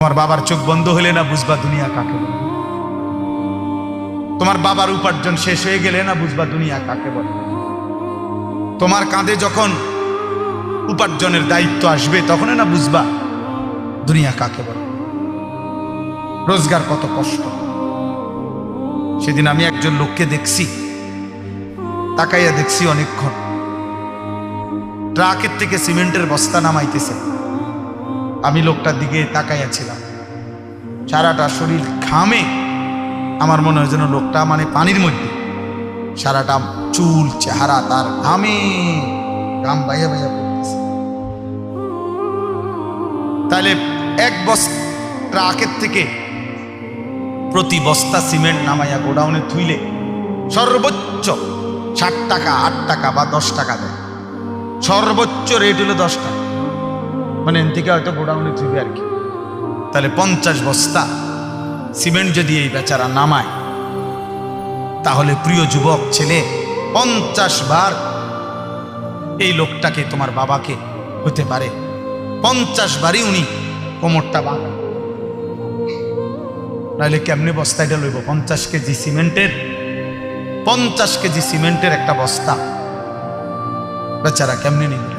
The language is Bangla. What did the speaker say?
তোমার বাবার চোখ বন্ধ হলে না বুঝবা দুনিয়া কাকে বলে। তোমার বাবার উপার্জন শেষ হয়ে গেলে না বুঝবা দুনিয়া কাকে বলে। তোমার কাঁধে যখন উপার্জনের দায়িত্ব আসবে তখন না বুঝবা দুনিয়া কাকে বলে, রোজগার কত কষ্ট। সেদিন আমি একজন লোককে দেখছি, তাকাইয়া দেখছি অনেকক্ষণ, ট্রাকের থেকে সিমেন্টের বস্তা নামাইতেছে। আমি লোকটার দিকে তাকাইয়াছিলাম, সারাটা শরীর ঘামে। আমার মনে হয় যেন লোকটা মানে পানির মধ্যে, সারাটা চুল চেহারা তার ঘামে, ঘাম বাইয়া বাইয়া পড়তেছে। তাহলে এক বস্তা ট্রাকের থেকে প্রতি বস্তা সিমেন্ট নামাইয়া গোডাউনে থুইলে সর্বোচ্চ 60 টাকা, 8 টাকা বা 10 টাকা দেয়। সর্বোচ্চ রেট হলো 10 টাকা, মানে এন থেকে হয়তো গোডাউনে থুইবে আর কি। তাহলে 50 বস্তা সিমেন্ট যদি এই বেচারা নামায়, তাহলে প্রিয় যুবক ছেলে 50 বার এই লোকটাকে, তোমার বাবাকে হতে পারে 50 বারই উনি কোমরটা বাঁধা। নাহলে কেমনে বস্তাটা লইব? 50 কেজি সিমেন্টের, 50 কেজি সিমেন্টের একটা বস্তা বেচারা কেমনে নিবে?